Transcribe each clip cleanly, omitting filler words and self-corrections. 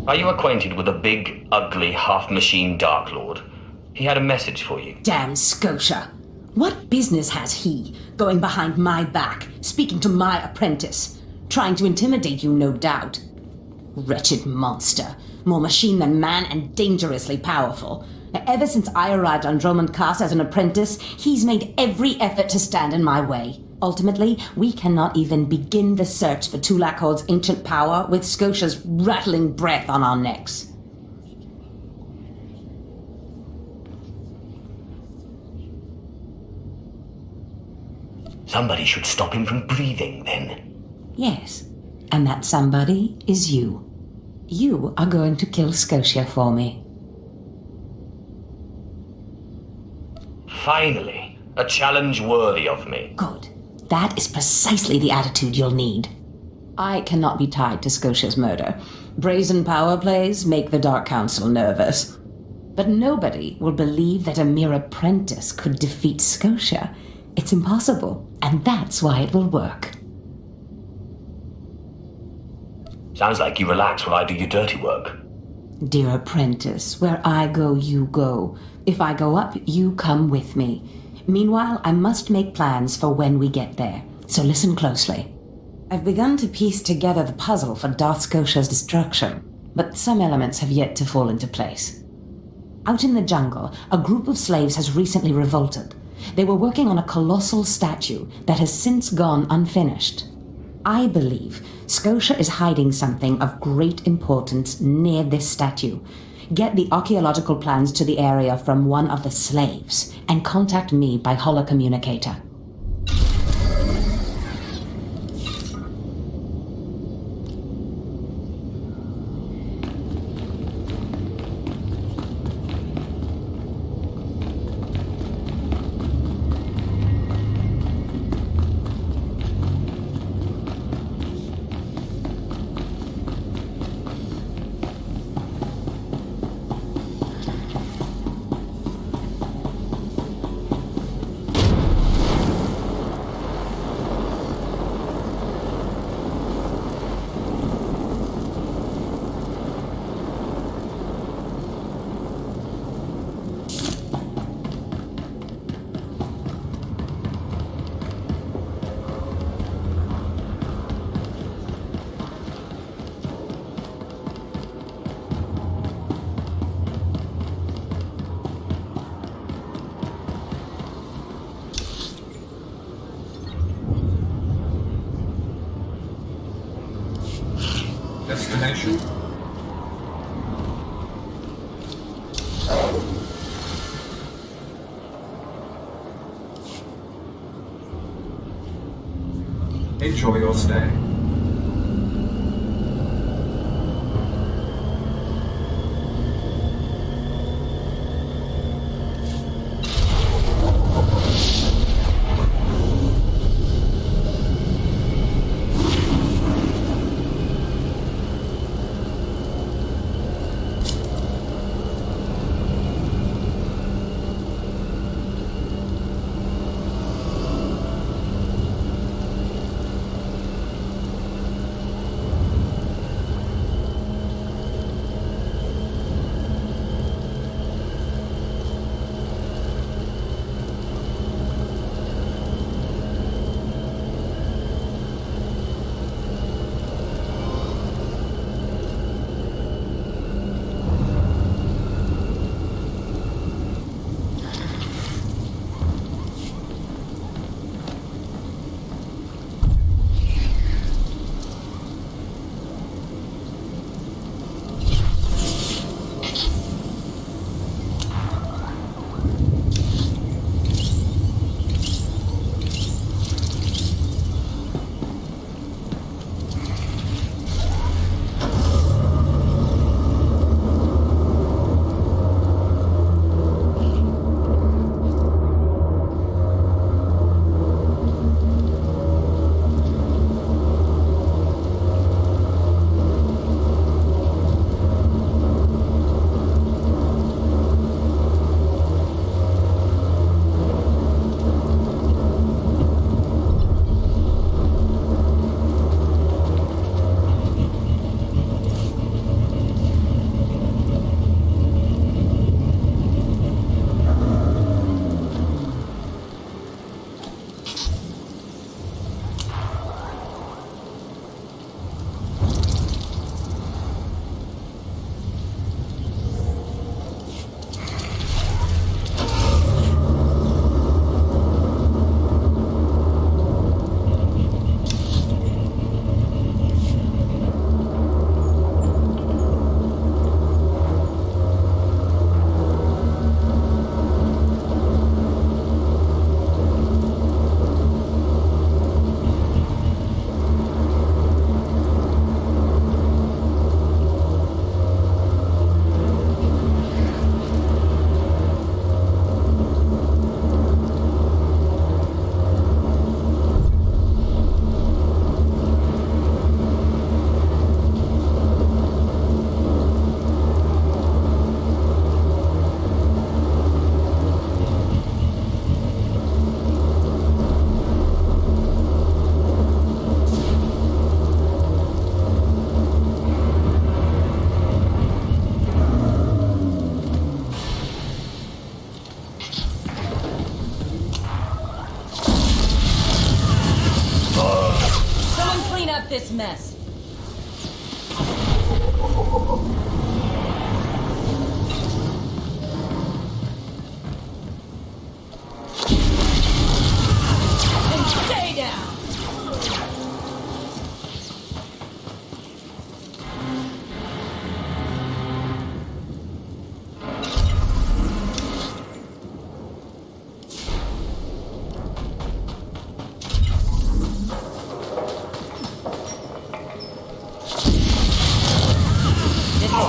Are you acquainted with a big, ugly, half-machine Dark Lord? He had a message for you. Damn Scotia! What business has he going behind my back, speaking to my apprentice? Trying to intimidate you, no doubt. Wretched monster. More machine than man and dangerously powerful. Ever since I arrived on Drummond Cast as an apprentice, he's made every effort to stand in my way. Ultimately, we cannot even begin the search for Tulak Hord's ancient power with Scotia's rattling breath on our necks. Somebody should stop him from breathing, then. Yes, and that somebody is you. You are going to kill Scotia for me. Finally, a challenge worthy of me. Good. That is precisely the attitude you'll need. I cannot be tied to Scotia's murder. Brazen power plays make the Dark Council nervous. But nobody will believe that a mere apprentice could defeat Scotia. It's impossible, and that's why it will work. Sounds like you relax while I do your dirty work. Dear apprentice, where I go, you go. If I go up, you come with me. Meanwhile, I must make plans for when we get there, so listen closely. I've begun to piece together the puzzle for Darth Scotia's destruction, but some elements have yet to fall into place. Out in the jungle, a group of slaves has recently revolted. They were working on a colossal statue that has since gone unfinished. I believe Scotia is hiding something of great importance near this statue. Get the archaeological plans to the area from one of the slaves, and contact me by holocommunicator. Destination. Enjoy your stay. up this mess. And stay down!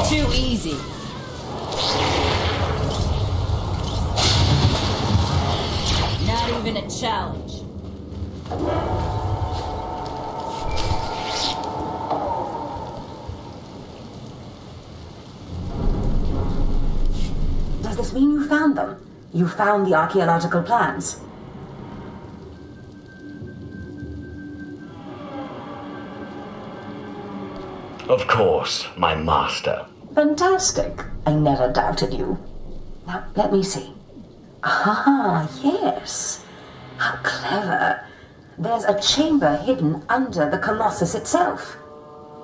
Too easy. Not even a challenge. Does this mean you found them? You found the archaeological plans? Of course, my master. Fantastic. I never doubted you. Now, let me see. Ah, yes. How clever. There's a chamber hidden under the Colossus itself.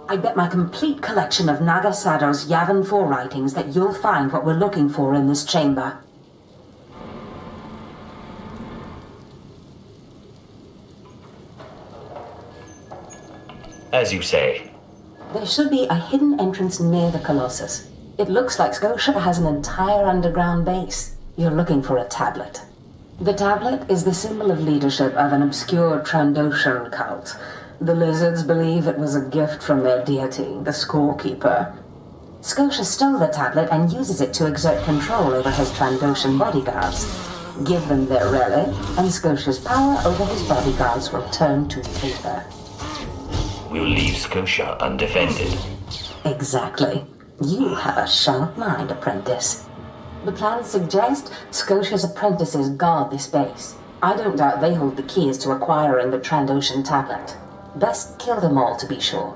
I bet my complete collection of Nagasado's Yavin 4 writings that you'll find what we're looking for in this chamber. As you say. There should be a hidden entrance near the Colossus. It looks like Scotia has an entire underground base. You're looking for a tablet. The tablet is the symbol of leadership of an obscure Trandoshan cult. The lizards believe it was a gift from their deity, the Scorekeeper. Scotia stole the tablet and uses it to exert control over his Trandoshan bodyguards. Give them their relic, and Scotia's power over his bodyguards will turn to paper. We'll leave Scotia undefended. Exactly. You have a sharp mind, apprentice. The plans suggest Scotia's apprentices guard this base. I don't doubt they hold the keys to acquiring the Trandoshan tablet. Best kill them all to be sure.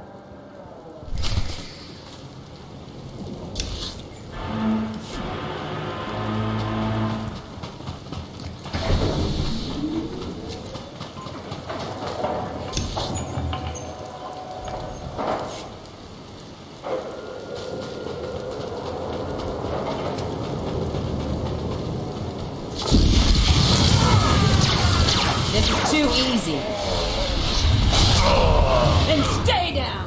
This is too easy. And stay down!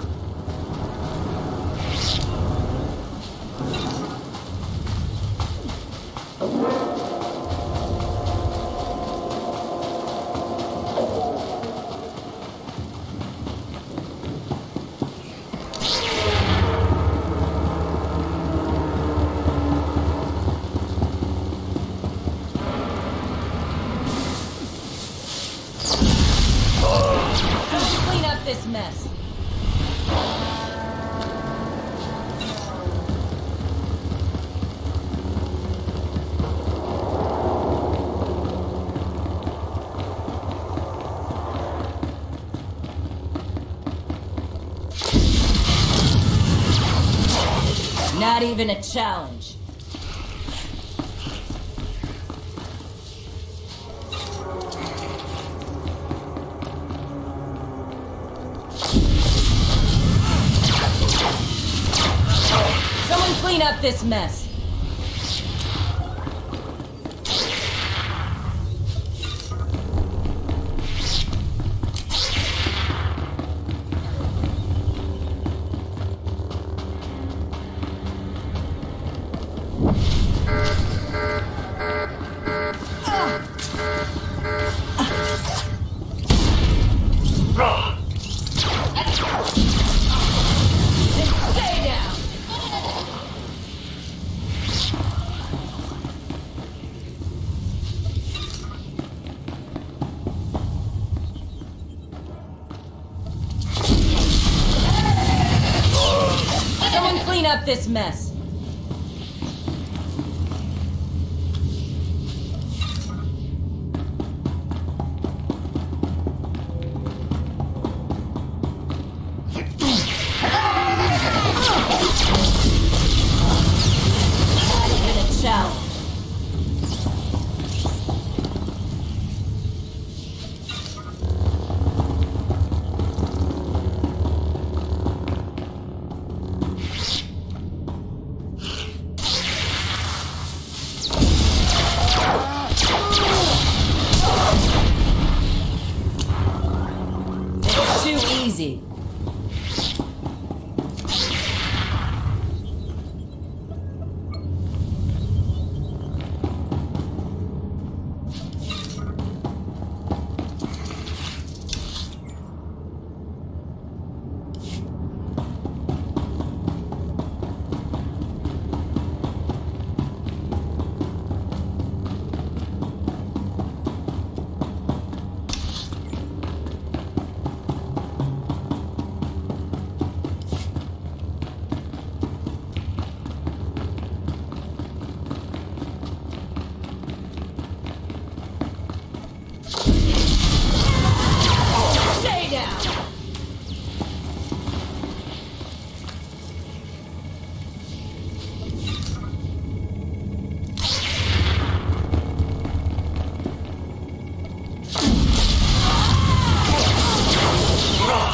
Clean up this mess. Not even a challenge. Someone clean up this mess. Stay down! Someone clean up this mess. Not even a challenge. easy. Stay down!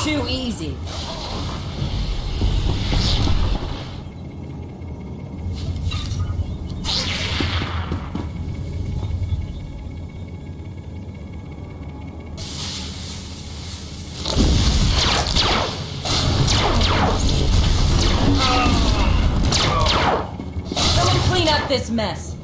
Too easy. Someone clean up this mess.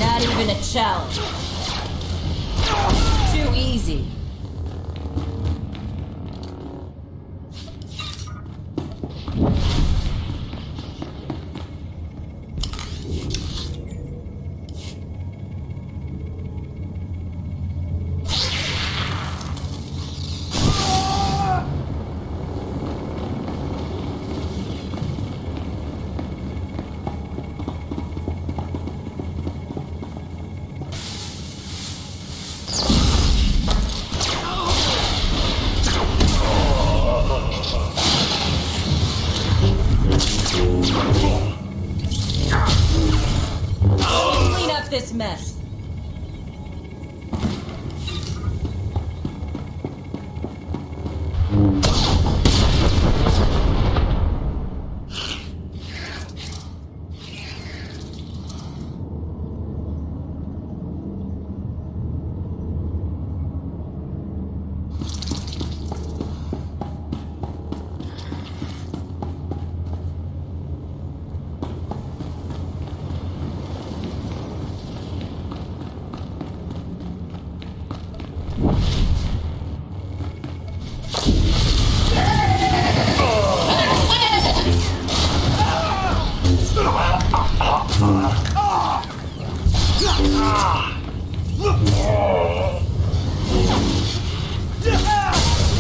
Not even a challenge. Too easy. Clean up this mess.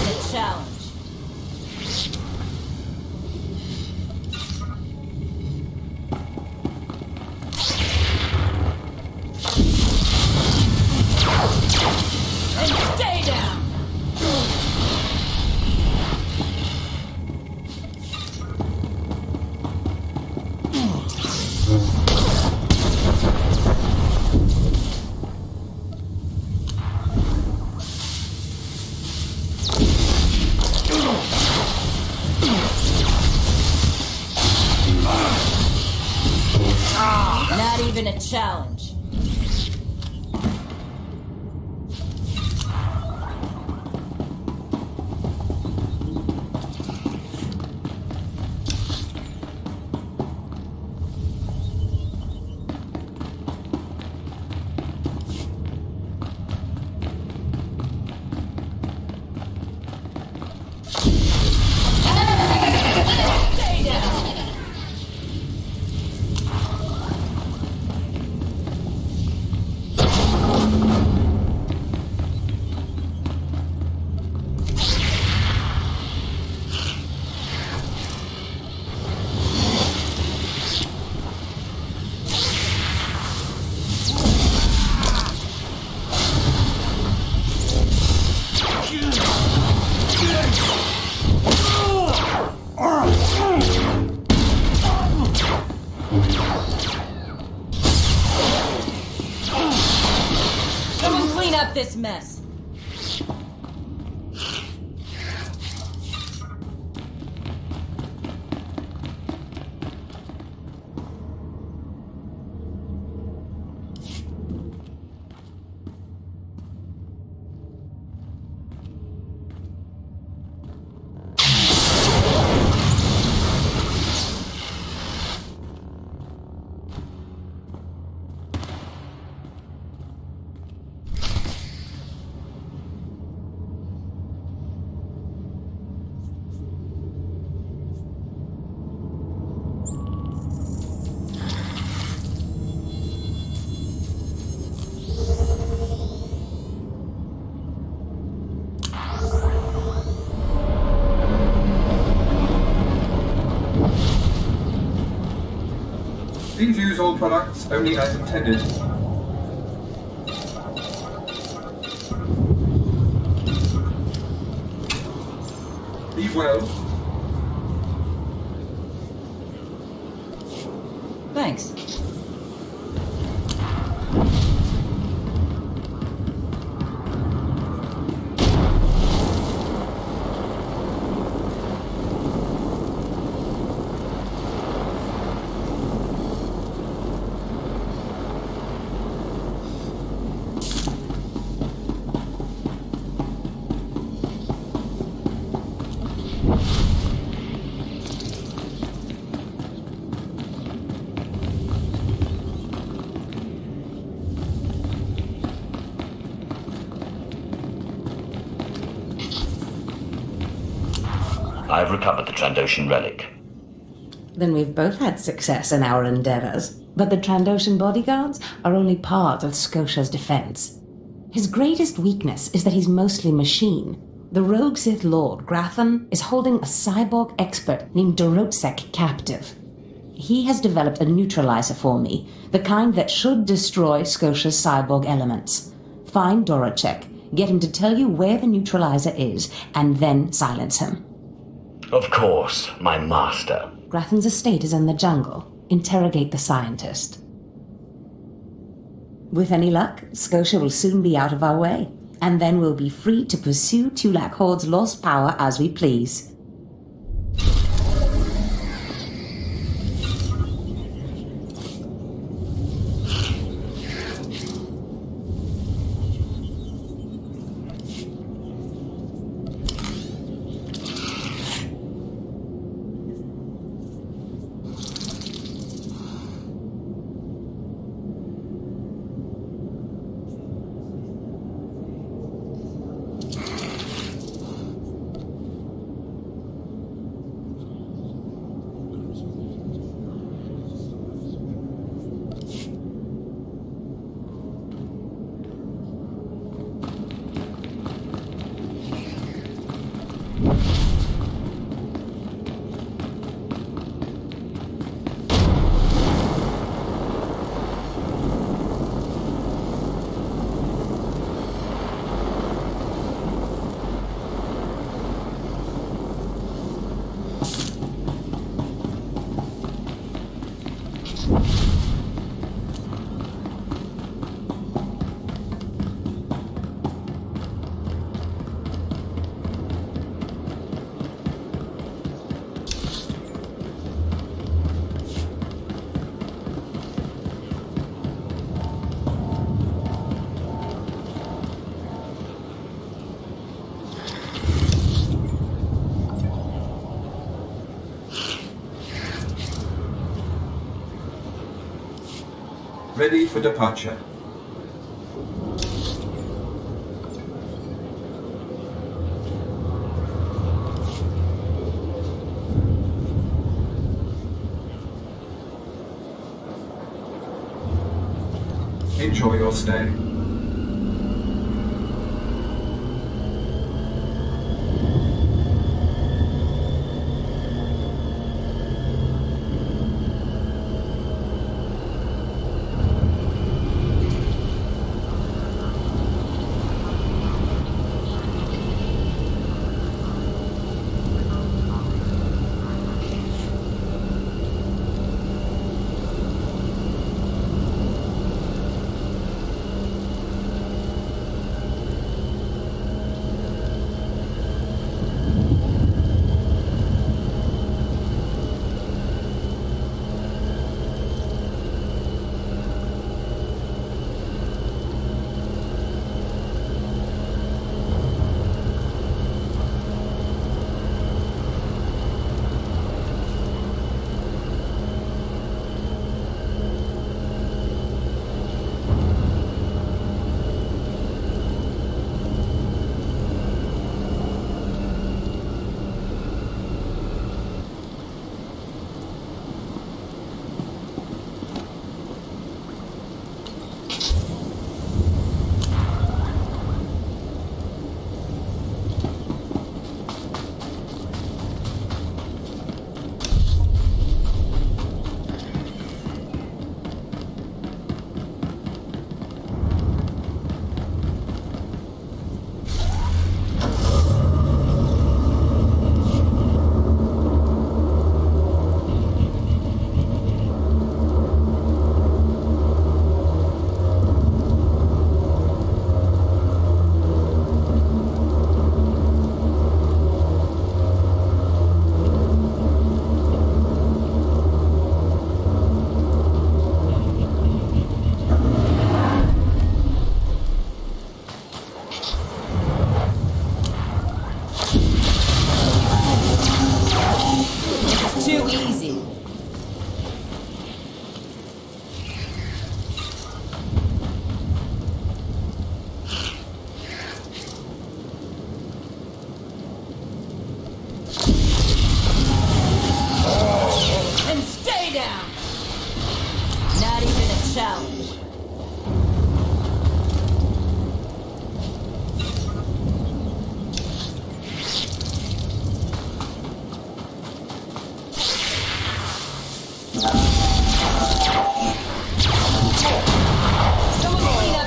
A challenge. And stay down. Not even a challenge. Stay down. got this mess. Please use all products only as intended. Be well. Thanks. I've recovered the Trandoshan relic. Then we've both had success in our endeavors. But the Trandoshan bodyguards are only part of Scotia's defense. His greatest weakness is that he's mostly machine. The rogue Sith Lord, Grathan, is holding a cyborg expert named Dorotsek captive. He has developed a neutralizer for me, the kind that should destroy Scotia's cyborg elements. Find Dorotsek, get him to tell you where the neutralizer is, and then silence him. Of course, my master. Grathan's estate is in the jungle. Interrogate the scientist. With any luck, Scotia will soon be out of our way, and then we'll be free to pursue Tulak Horde's lost power as we please. Ready for departure. Enjoy your stay.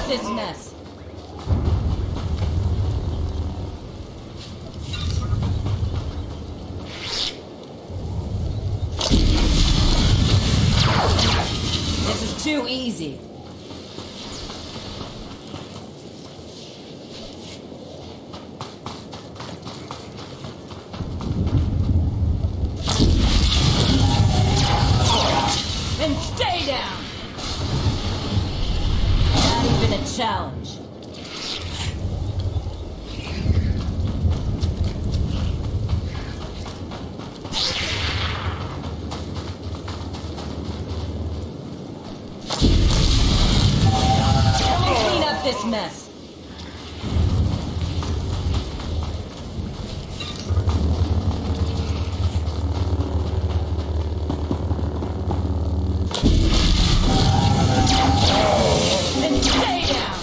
up this mess. This is too easy. And stay down. Not even a challenge. Clean up this mess. And stay down.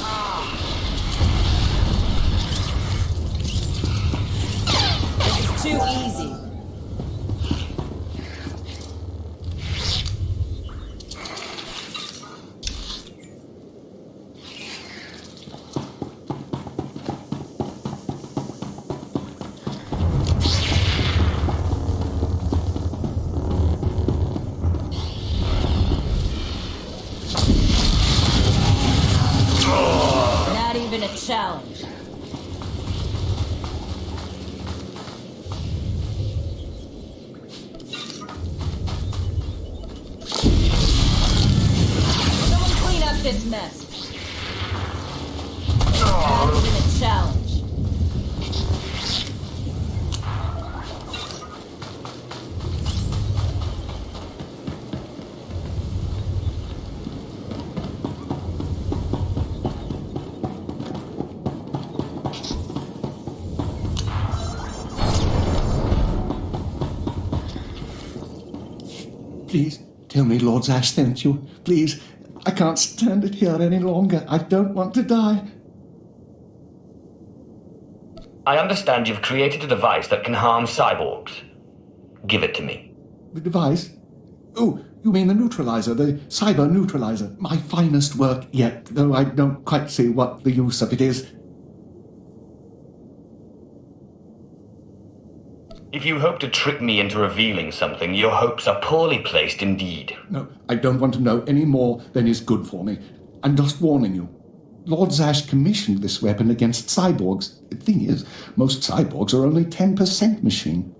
This is too easy. Not even a challenge. Someone clean up this mess. Not even a challenge. Please, tell me Lord Ash sent you. Please, I can't stand it here any longer. I don't want to die. I understand you've created a device that can harm cyborgs. Give it to me. The device? Oh, you mean the neutralizer, the cyber neutralizer. My finest work yet, though I don't quite see what the use of it is. If you hope to trick me into revealing something, your hopes are poorly placed indeed. No, I don't want to know any more than is good for me. I'm just warning you. Lord Zash commissioned this weapon against cyborgs. The thing is, most cyborgs are only 10% machine.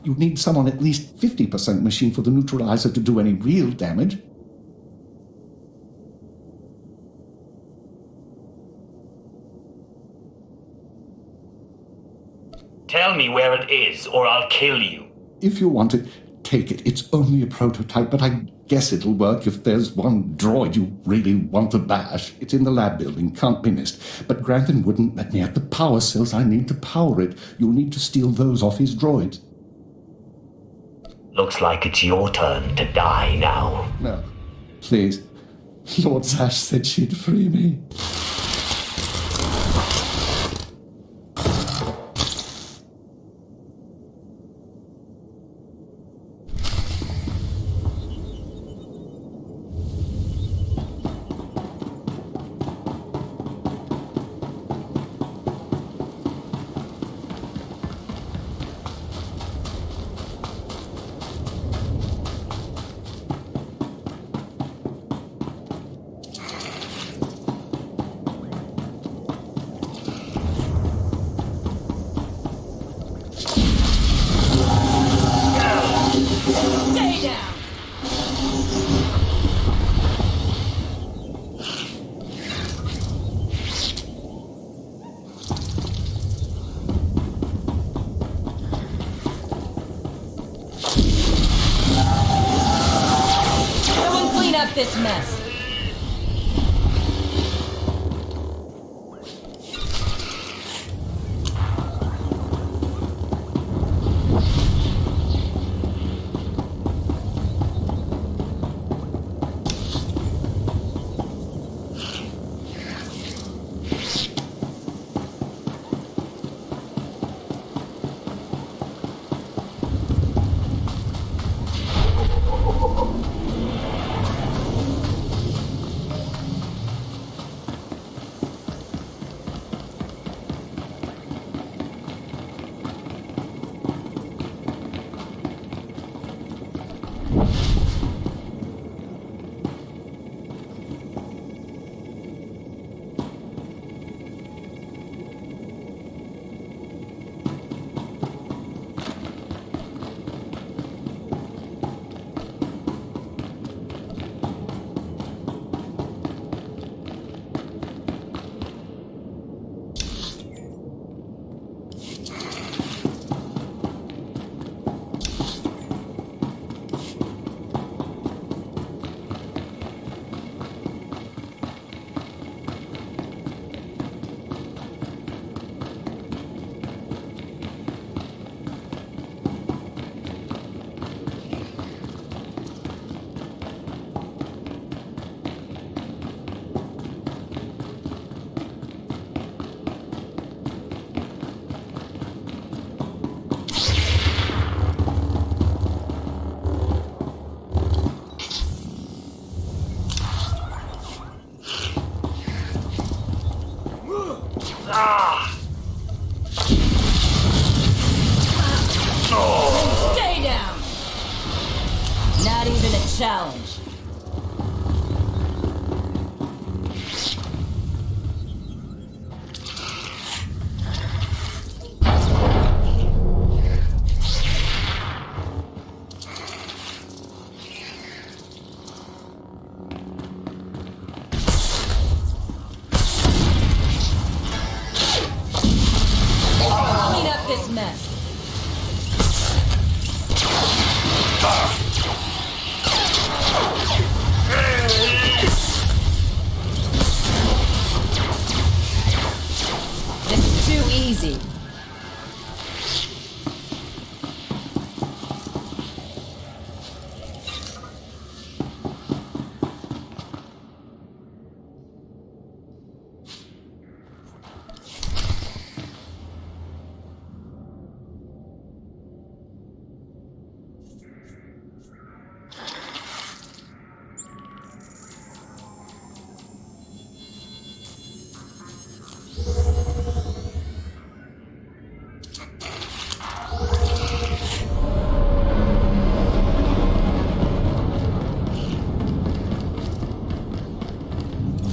You need someone at least 50% machine for the neutralizer to do any real damage. Tell me where it is, or I'll kill you. If you want it, take it. It's only a prototype, but I guess it'll work if there's one droid you really want to bash. It's in the lab building, can't be missed. But Grantham wouldn't let me have the power cells I need to power it. You'll need to steal those off his droids. Looks like it's your turn to die now. No, please. Lord Zash said she'd free me. Stay down. Someone clean up this mess. challenge. Clean up this mess. This is too easy.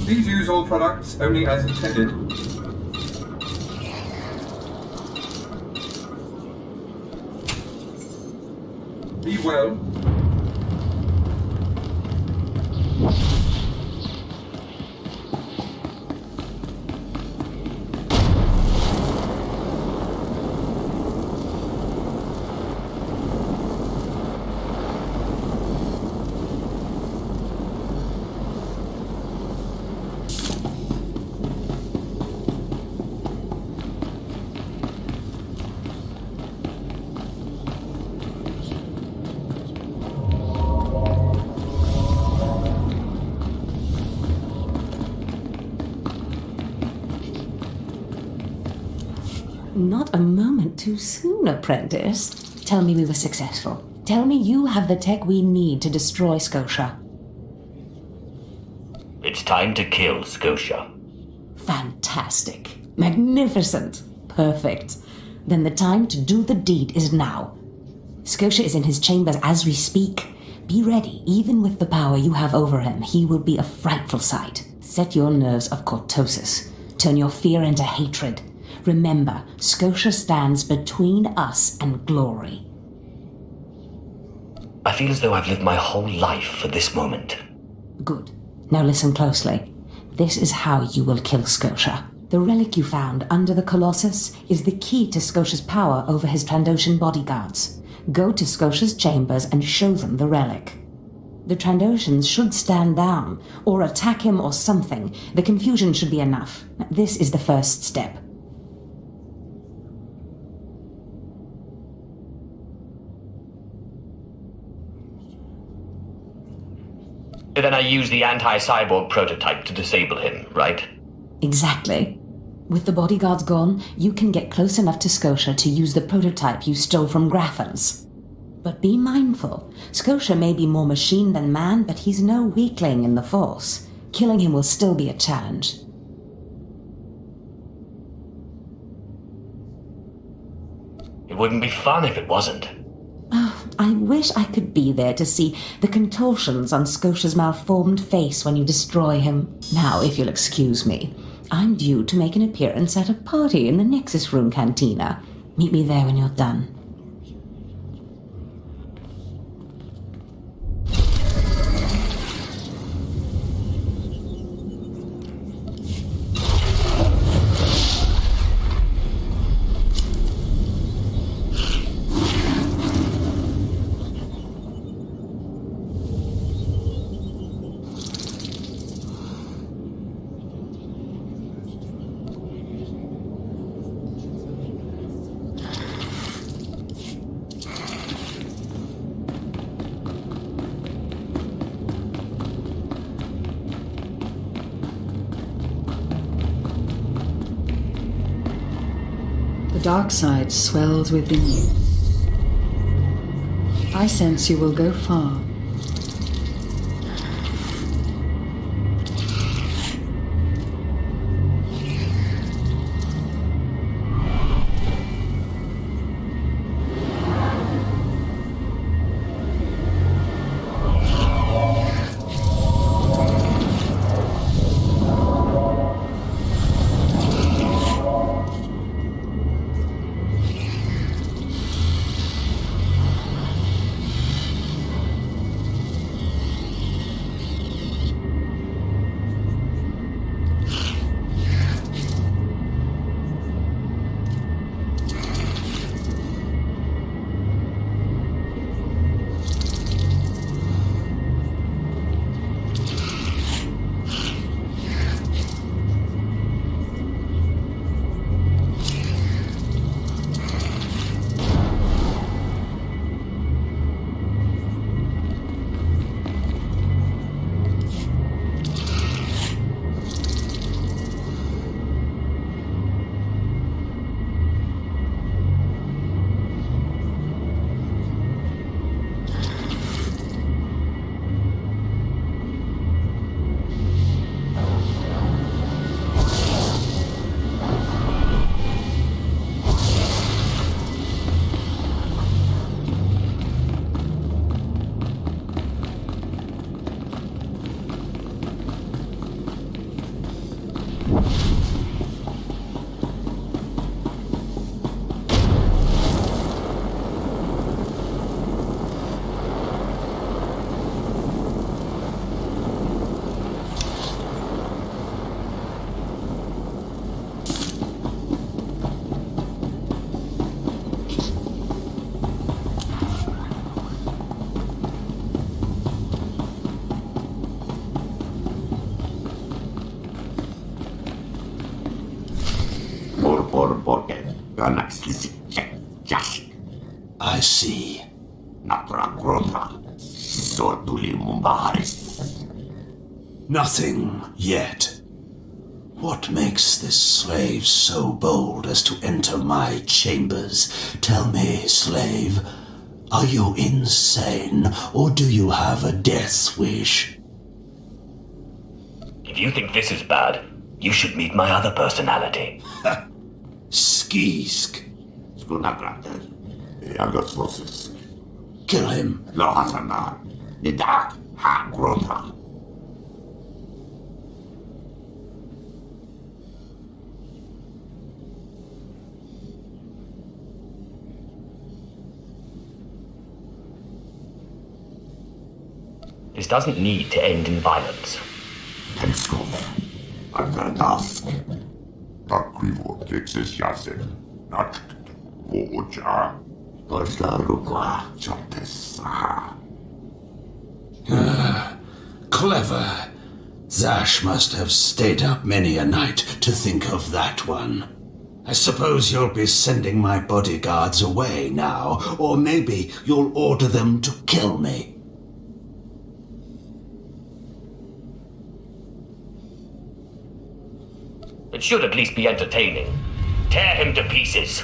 Please use all products only as intended. Be well. Not a moment too soon, apprentice. Tell me we were successful. Tell me you have the tech we need to destroy Scotia. It's time to kill Scotia. Fantastic. Magnificent. Perfect. Then the time to do the deed is now. Scotia is in his chambers as we speak. Be ready. Even with the power you have over him, he will be a frightful sight. Set your nerves of cortosis. Turn your fear into hatred. Remember, Scotia stands between us and glory. I feel as though I've lived my whole life for this moment. Good. Now listen closely. This is how you will kill Scotia. The relic you found under the Colossus is the key to Scotia's power over his Trandoshan bodyguards. Go to Scotia's chambers and show them the relic. The Trandoshans should stand down, or attack him or something. The confusion should be enough. This is the first step. Then I use the anti-cyborg prototype to disable him, right? Exactly. With the bodyguards gone, you can get close enough to Scotia to use the prototype you stole from Graffens. But be mindful. Scotia may be more machine than man, but he's no weakling in the Force. Killing him will still be a challenge. It wouldn't be fun if it wasn't. Oh, I wish I could be there to see the contortions on Scotia's malformed face when you destroy him. Now, if you'll excuse me, I'm due to make an appearance at a party in the Nexus Room Cantina. Meet me there when you're done. The dark side swells within you. I sense you will go far. I see. Nothing yet. What makes this slave so bold as to enter my chambers? Tell me, slave, are you insane, or do you have a death wish? If you think this is bad, you should meet my other personality. Skisk. Kill him. This doesn't need to end in violence. Clever. Zash must have stayed up many a night to think of that one. I suppose you'll be sending my bodyguards away now, or maybe you'll order them to kill me. It should at least be entertaining. Tear him to pieces.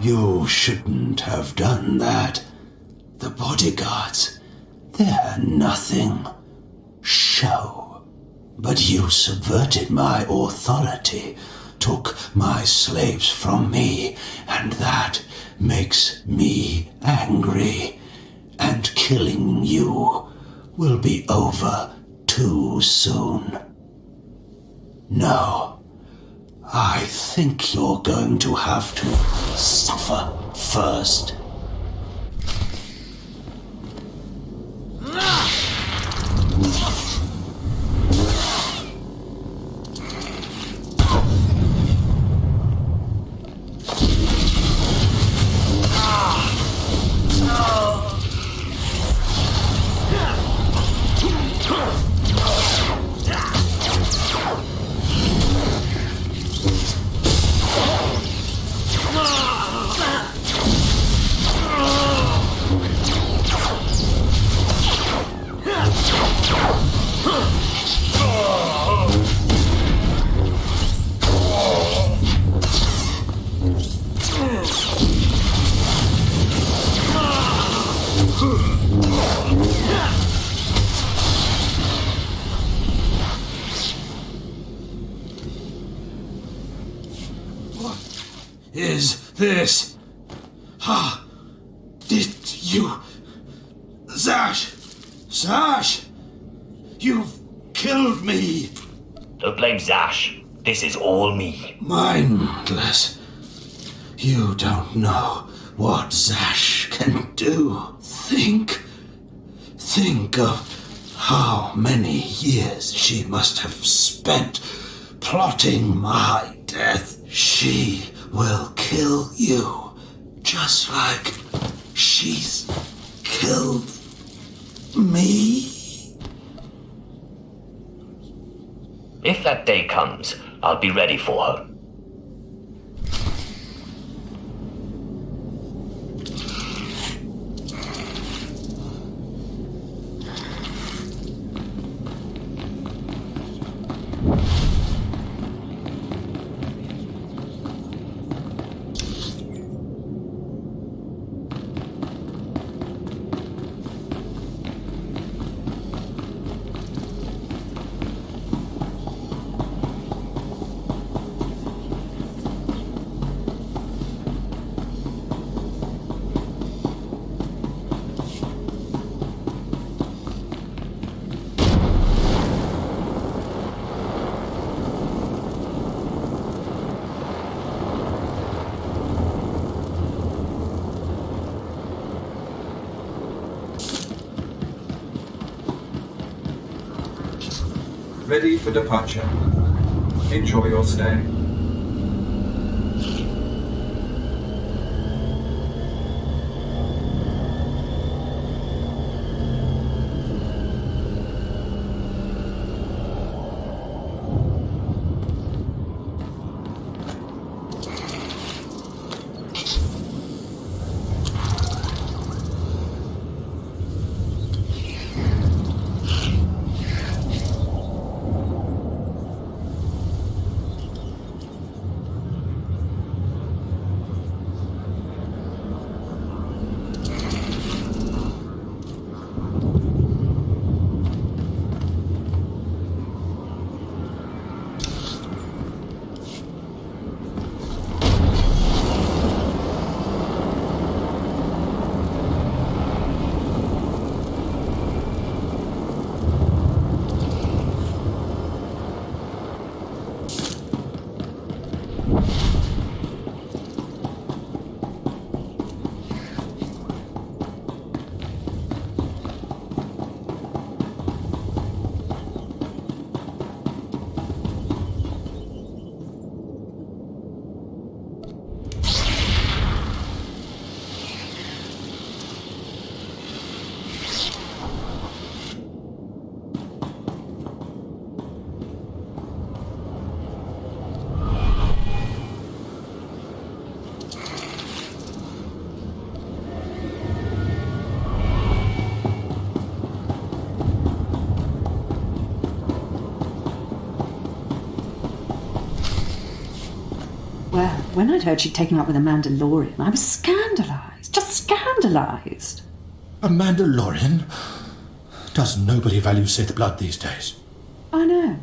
You shouldn't have done that. The bodyguards, they're nothing. Show. But you subverted my authority, took my slaves from me, and that makes me angry. And killing you will be over too soon. No. I think you're going to have to suffer first. Is this? Did you... Zash! Zash! You've killed me! Don't blame Zash. This is all me. Mindless. You don't know what Zash can do. Think of how many years she must have spent plotting my death. She will kill you, just like she's killed me. If that day comes, I'll be ready for her. Ready for departure. Enjoy your stay. When I'd heard she'd taken up with a Mandalorian, I was scandalised. Just scandalised. A Mandalorian? Does nobody value Sith blood these days? I know.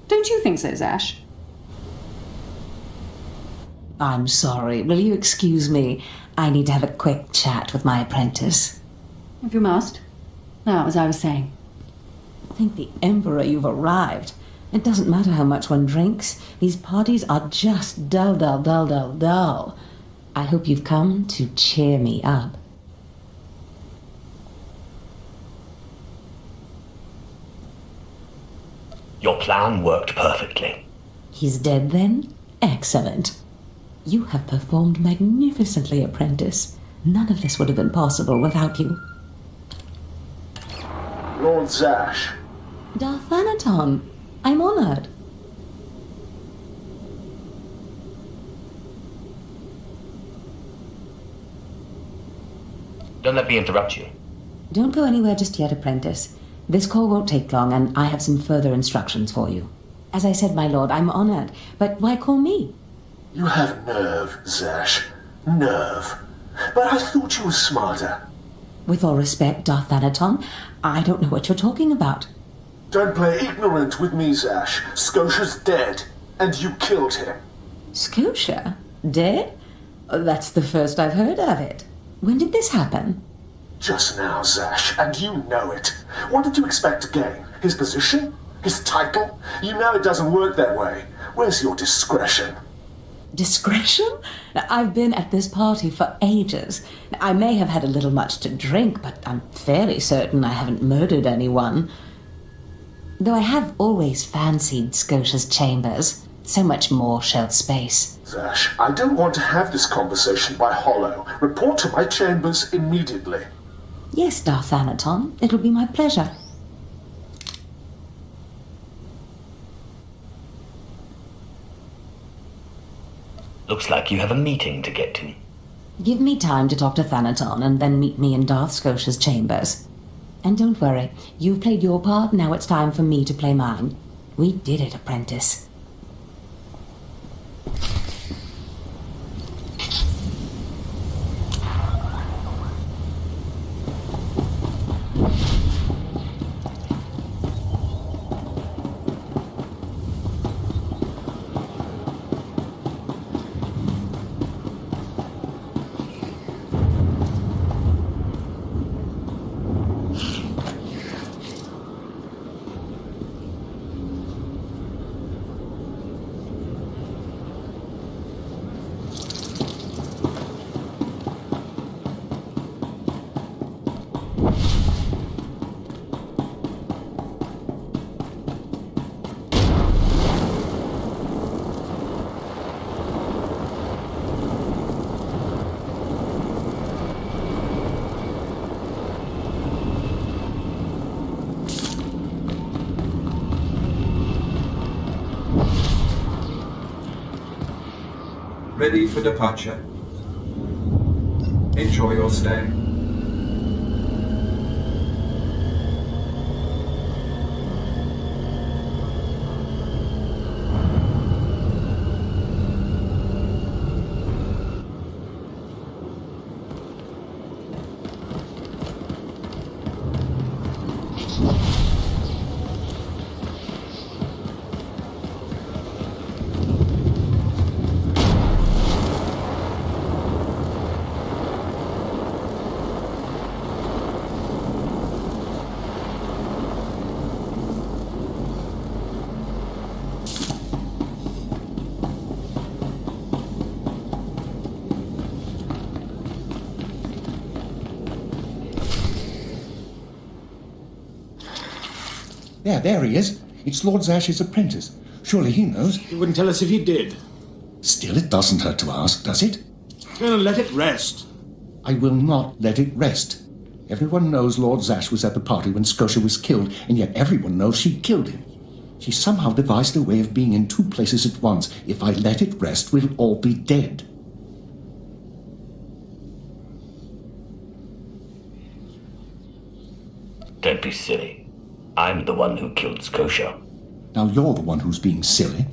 Don't you think so, Zash? I'm sorry. Will you excuse me? I need to have a quick chat with my apprentice. If you must. Now, as I was saying. Thank the Emperor you've arrived. It doesn't matter how much one drinks. These parties are just dull, dull, dull, dull, dull. I hope you've come to cheer me up. Your plan worked perfectly. He's dead then? Excellent. You have performed magnificently, apprentice. None of this would have been possible without you. Lord Zash. Darth Thanaton, I'm honored. Don't let me interrupt you. Don't go anywhere just yet, apprentice. This call won't take long, and I have some further instructions for you. As I said, my lord, I'm honored, but why call me? You have nerve, Zash. Nerve. But I thought you were smarter. With all respect, Darth Thanaton, I don't know what you're talking about. Don't play ignorant with me, Zash. Scotia's dead, and you killed him. Scotia? Dead? Oh, that's the first I've heard of it. When did this happen? Just now, Zash, and you know it. What did you expect to gain? His position? His title? You know it doesn't work that way. Where's your discretion? Discretion? I've been at this party for ages. I may have had a little much to drink, but I'm fairly certain I haven't murdered anyone. Though I have always fancied Scotia's chambers. So much more shelf space. Zash, I don't want to have this conversation by hollow. Report to my chambers immediately. Yes, Darth Thanaton. It'll be my pleasure. Looks like you have a meeting to get to. Give me time to talk to Thanaton and then meet me in Darth Scotia's chambers. And don't worry, you've played your part, now it's time for me to play mine. We did it, apprentice. Ready for departure. Enjoy your stay. There he is. It's Lord Zash's apprentice. Surely he knows. He wouldn't tell us if he did. Still, it doesn't hurt to ask, does it? Colonel, let it rest. I will not let it rest. Everyone knows Lord Zash was at the party when Scotia was killed, and yet everyone knows she killed him. She somehow devised a way of being in two places at once. If I let it rest, we'll all be dead. Don't be silly. I'm the one who killed Scotia. Now you're the one who's being silly.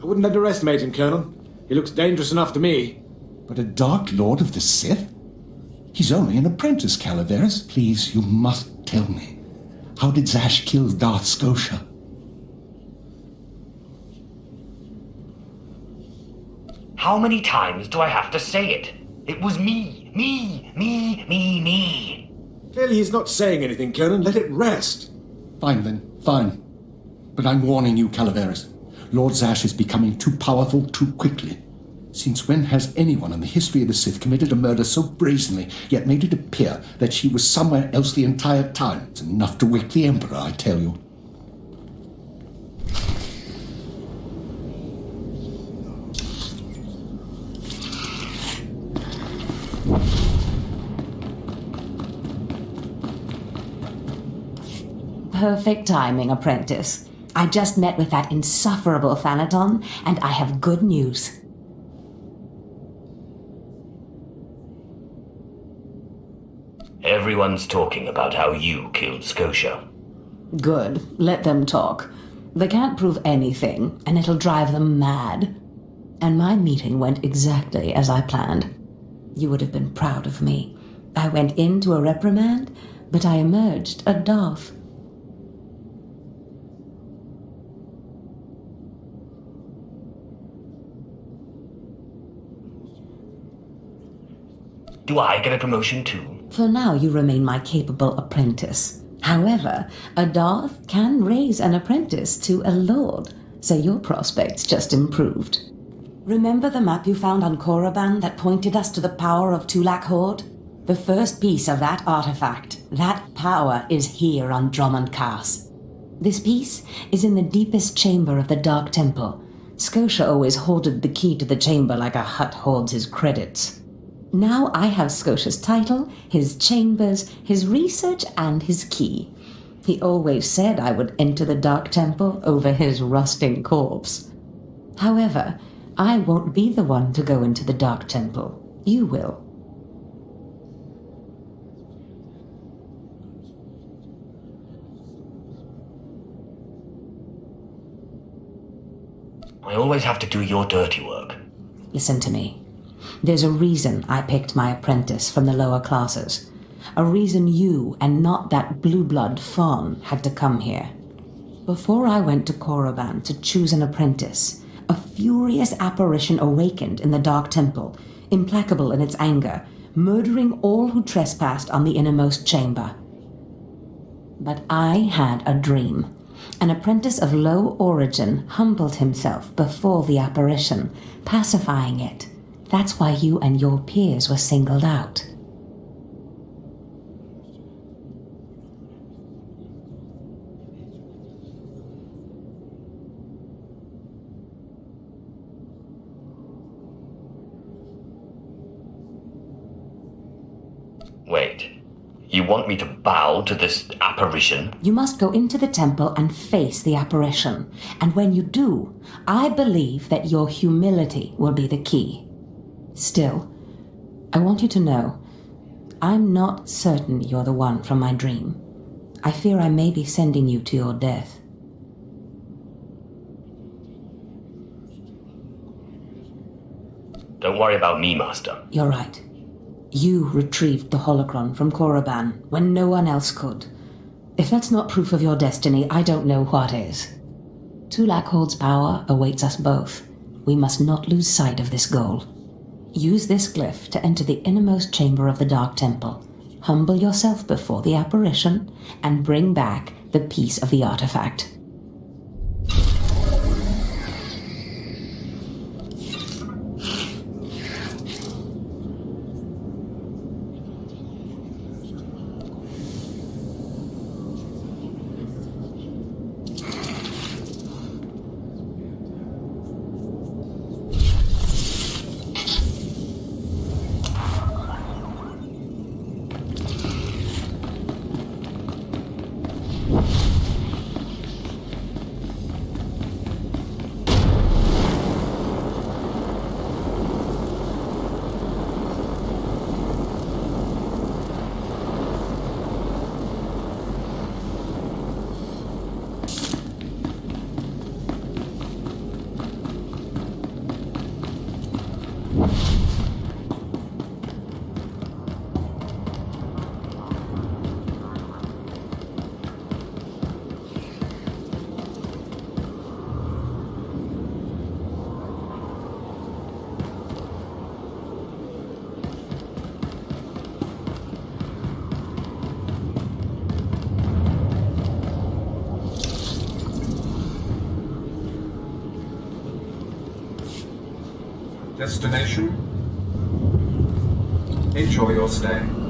I wouldn't underestimate him, Colonel. He looks dangerous enough to me. But a Dark Lord of the Sith? He's only an apprentice, Calaveras. Please, you must tell me. How did Zash kill Darth Scotia? How many times do I have to say it? It was me. Me. Clearly he's not saying anything, Conan. Let it rest. Fine then, fine. But I'm warning you, Calaveras. Lord Zash is becoming too powerful too quickly. Since when has anyone in the history of the Sith committed a murder so brazenly, yet made it appear that she was somewhere else the entire time? It's enough to wake the Emperor, I tell you. Perfect timing, apprentice. I just met with that insufferable Thanaton, and I have good news. Everyone's talking about how you killed Scotia. Good. Let them talk. They can't prove anything, and it'll drive them mad. And my meeting went exactly as I planned. You would have been proud of me. I went into a reprimand, but I emerged a Darth. Do I get a promotion too? For now, you remain my capable apprentice. However, a Darth can raise an apprentice to a Lord, so your prospects just improved. Remember the map you found on Korriban that pointed us to the power of Tulak Horde? The first piece of that artifact, that power is here on Drummond Cass. This piece is in the deepest chamber of the Dark Temple. Scotia always hoarded the key to the chamber like a Hutt hoards his credits. Now I have Scotia's title, his chambers, his research, and his key. He always said I would enter the Dark Temple over his rusting corpse. However, I won't be the one to go into the Dark Temple. You will. I always have to do your dirty work. Listen to me. There's a reason I picked my apprentice from the lower classes. A reason you, and not that blue-blood fawn, had to come here. Before I went to Korriban to choose an apprentice, a furious apparition awakened in the Dark Temple, implacable in its anger, murdering all who trespassed on the innermost chamber. But I had a dream. An apprentice of low origin humbled himself before the apparition, pacifying it. That's why you and your peers were singled out. Wait, you want me to bow to this apparition? You must go into the temple and face the apparition. And when you do, I believe that your humility will be the key. Still, I want you to know, I'm not certain you're the one from my dream. I fear I may be sending you to your death. Don't worry about me, Master. You're right. You retrieved the holocron from Korriban when no one else could. If that's not proof of your destiny, I don't know what is. Tulak Horde's power awaits us both. We must not lose sight of this goal. Use this glyph to enter the innermost chamber of the Dark Temple. Humble yourself before the apparition, and bring back the piece of the artifact. Destination? Enjoy your stay.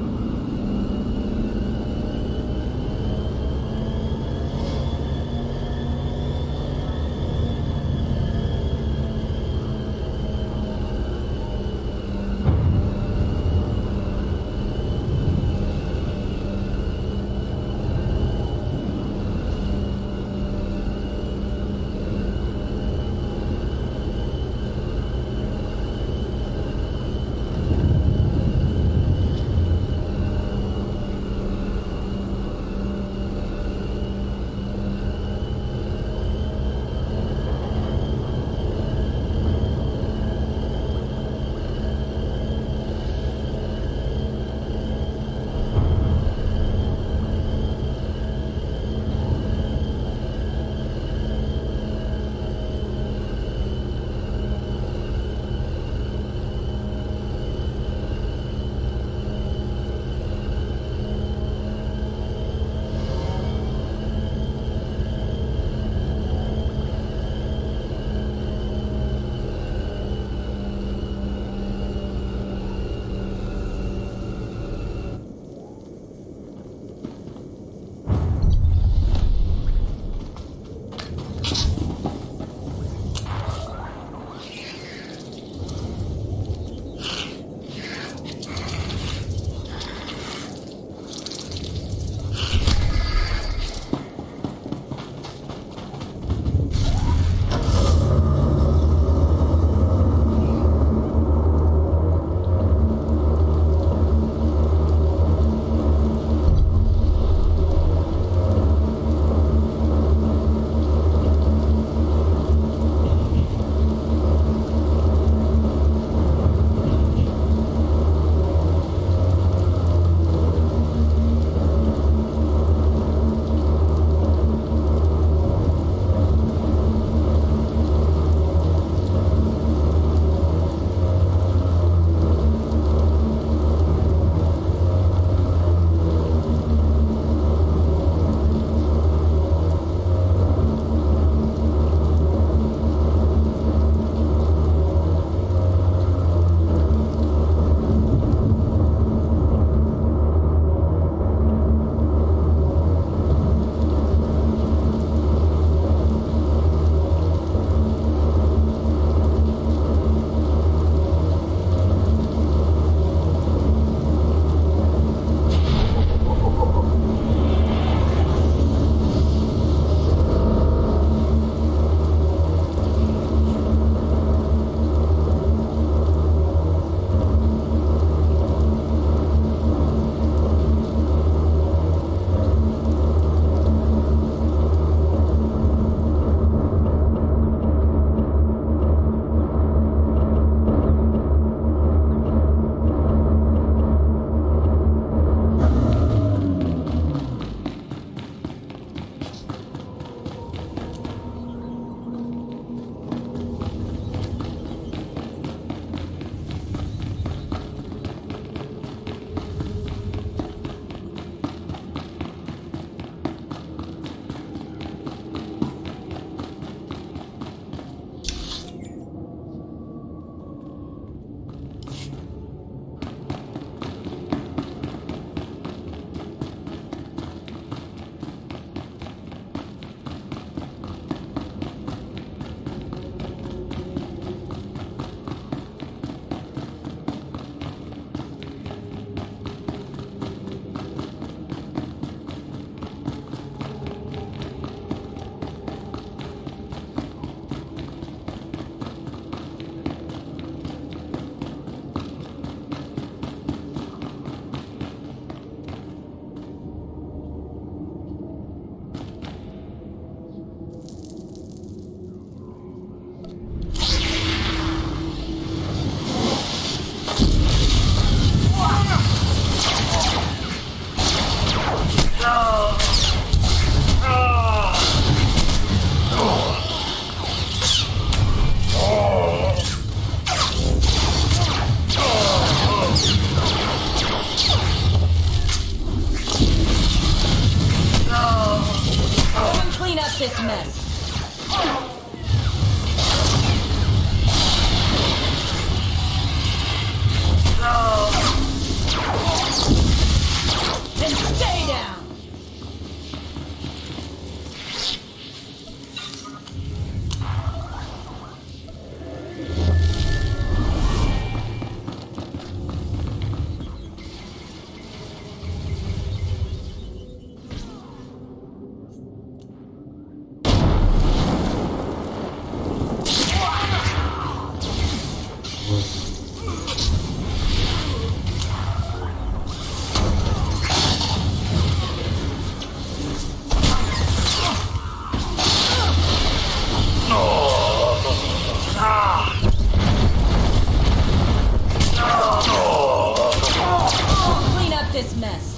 this mess.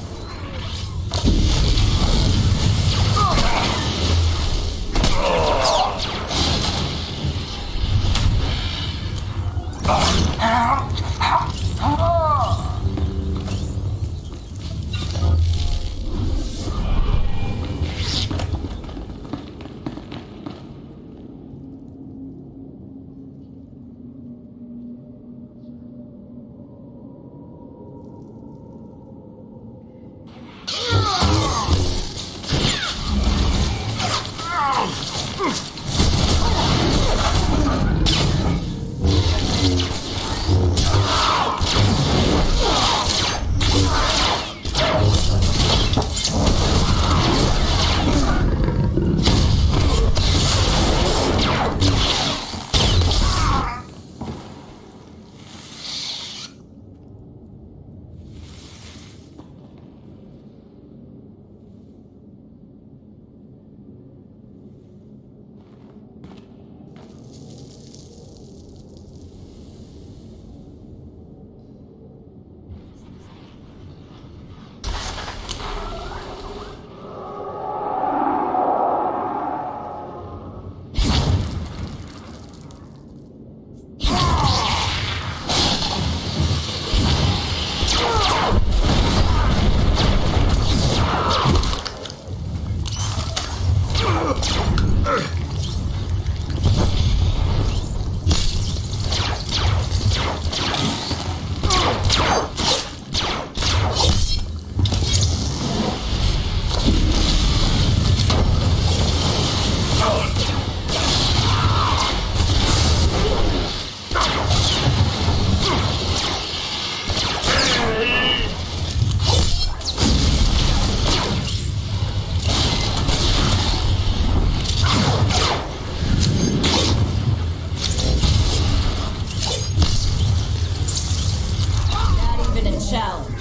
Challenge.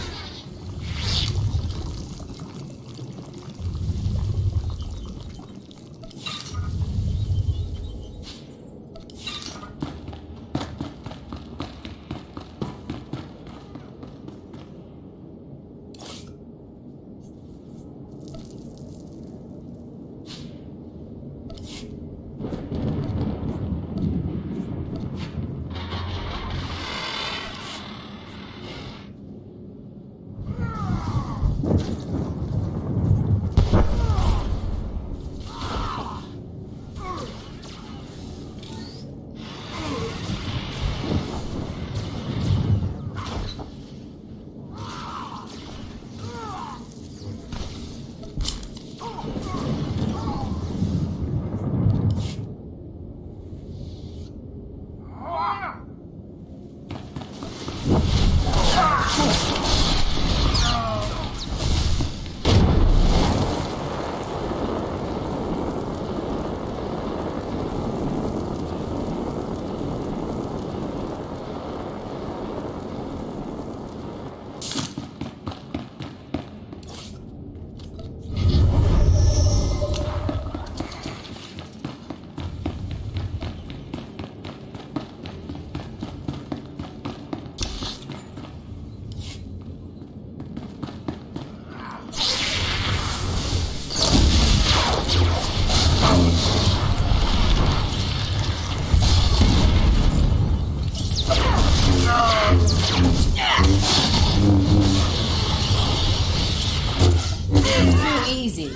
Too easy.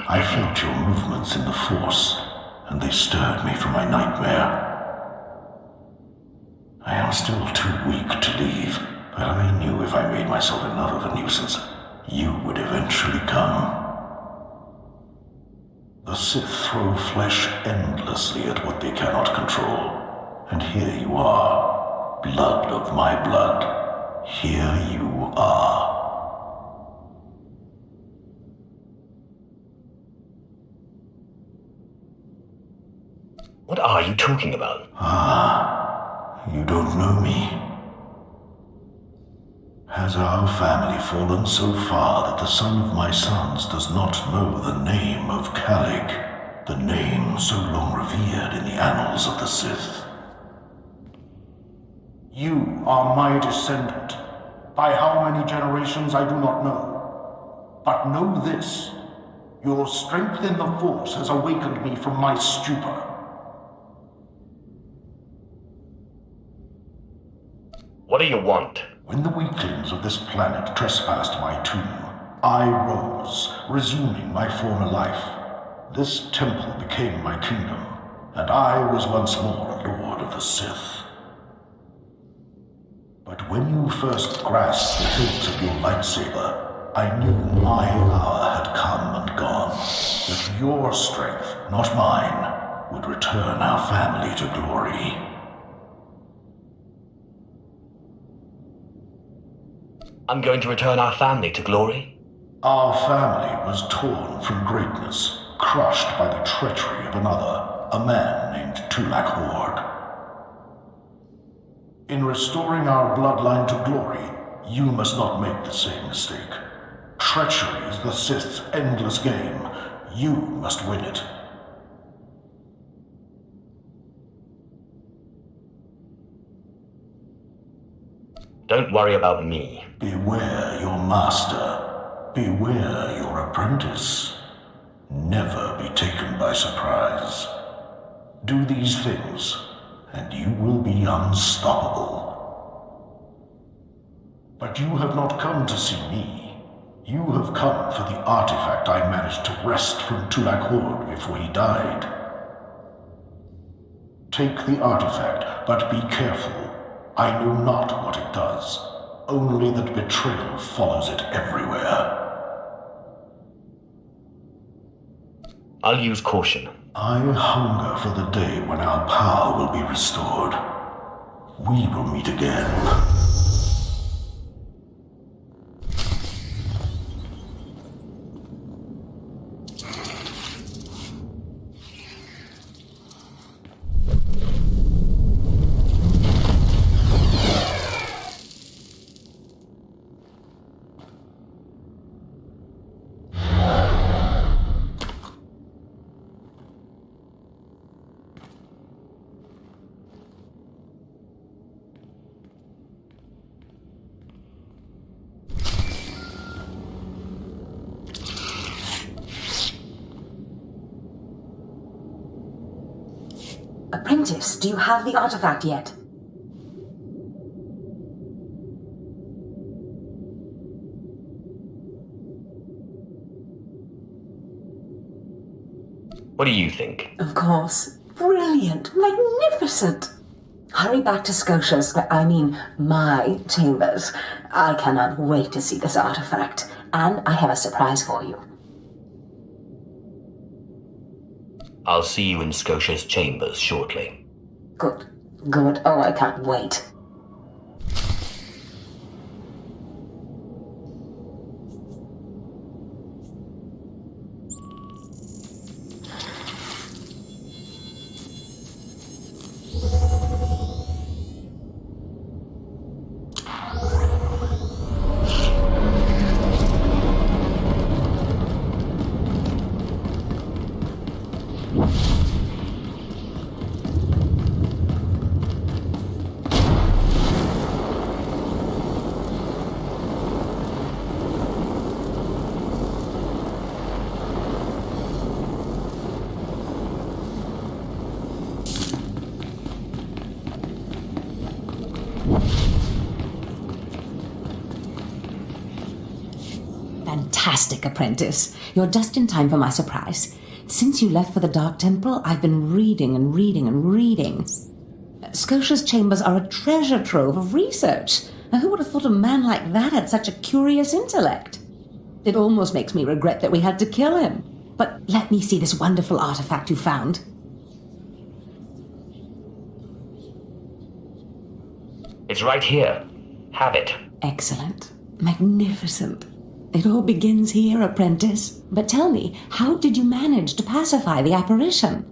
I felt your movements in the Force, and they stirred me from my nightmare. I am still too weak to leave, but I knew if I made myself enough of a nuisance, you would eventually come. The Sith throw flesh endlessly at what they cannot control, and here you are, blood of my blood. Here you are. What are you talking about? You don't know me. Has our family fallen so far that the son of my sons does not know the name of Calig, the name so long revered in the annals of the Sith? You are my descendant. By how many generations I do not know. But know this, your strength in the Force has awakened me from my stupor. What do you want? When the weaklings of this planet trespassed my tomb, I rose, resuming my former life. This temple became my kingdom, and I was once more a lord of the Sith. But when you first grasped the hilt of your lightsaber, I knew my hour had come and gone, that your strength, not mine, would return our family to glory. I'm going to return our family to glory? Our family was torn from greatness, crushed by the treachery of another, a man named Tulak Hord. In restoring our bloodline to glory, you must not make the same mistake. Treachery is the Sith's endless game. You must win it. Don't worry about me. Beware your master. Beware your apprentice. Never be taken by surprise. Do these things, and you will be unstoppable. But you have not come to see me. You have come for the artifact I managed to wrest from Tulak Hord before he died. Take the artifact, but be careful. I know not what it does, only that betrayal follows it everywhere. I'll use caution. I hunger for the day when our power will be restored. We will meet again. Apprentice, do you have the artifact yet? What do you think? Of course. Brilliant. Magnificent. Hurry back to Scotia's, my chambers. I cannot wait to see this artifact. And I have a surprise for you. I'll see you in Scotia's chambers shortly. Good. Good. Oh, I can't wait. fantastic, apprentice. You're just in time for my surprise. Since you left for the Dark Temple, I've been reading and reading and reading. Scotia's chambers are a treasure trove of research. Now, who would have thought a man like that had such a curious intellect? It almost makes me regret that we had to kill him. But let me see this wonderful artifact you found. It's right here. Have it. Excellent. Magnificent. It all begins here, apprentice. But tell me, how did you manage to pacify the apparition?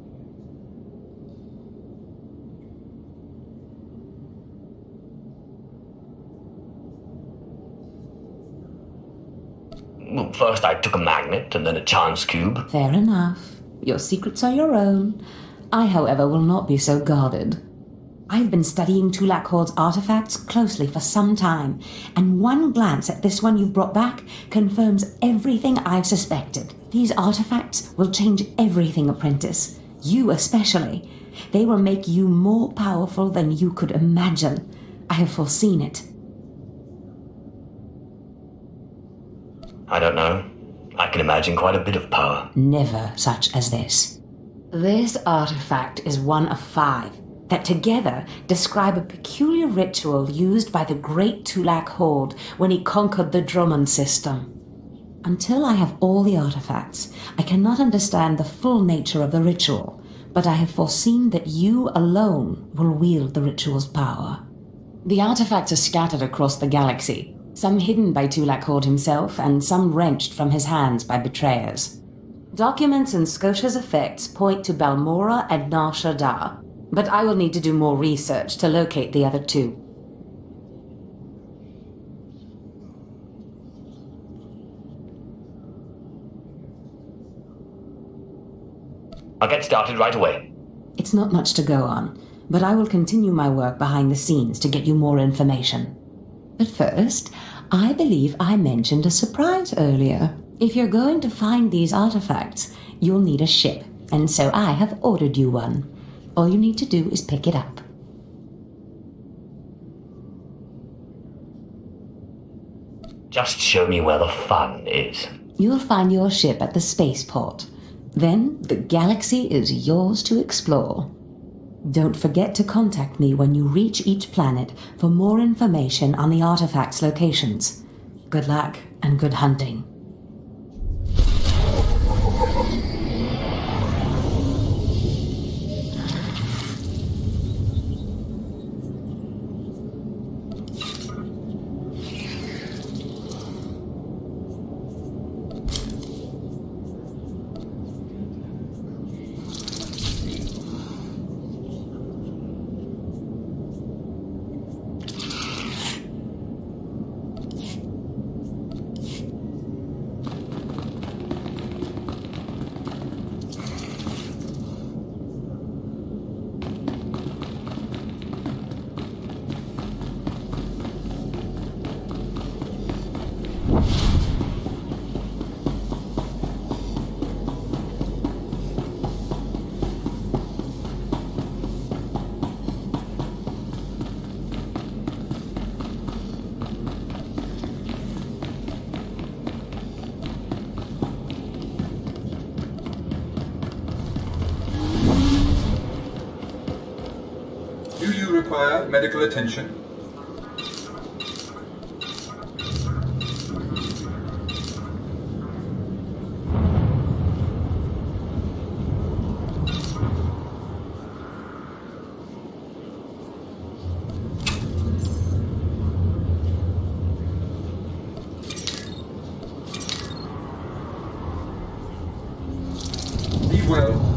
Well, first I took a magnet and then a chance cube. Fair enough. Your secrets are your own. I, however, will not be so guarded. I've been studying Tulak Horde's artifacts closely for some time, and one glance at this one you've brought back confirms everything I've suspected. These artifacts will change everything, apprentice. You especially. They will make you more powerful than you could imagine. I have foreseen it. I don't know. I can imagine quite a bit of power. Never such as this. This artifact is one of 5 that together describe a peculiar ritual used by the great Tulak Horde when he conquered the Drummond system. Until I have all the artifacts, I cannot understand the full nature of the ritual, but I have foreseen that you alone will wield the ritual's power. The artifacts are scattered across the galaxy, some hidden by Tulak Horde himself, and some wrenched from his hands by betrayers. Documents in Scotia's effects point to Balmora and Nar Shaddaa, but I will need to do more research to locate the other 2. I'll get started right away. It's not much to go on, but I will continue my work behind the scenes to get you more information. But first, I believe I mentioned a surprise earlier. If you're going to find these artifacts, you'll need a ship, and so I have ordered you one. All you need to do is pick it up. Just show me where the fun is. You'll find your ship at the spaceport. Then the galaxy is yours to explore. Don't forget to contact me when you reach each planet for more information on the artifacts' locations. Good luck and good hunting. Do you require medical attention? Be well.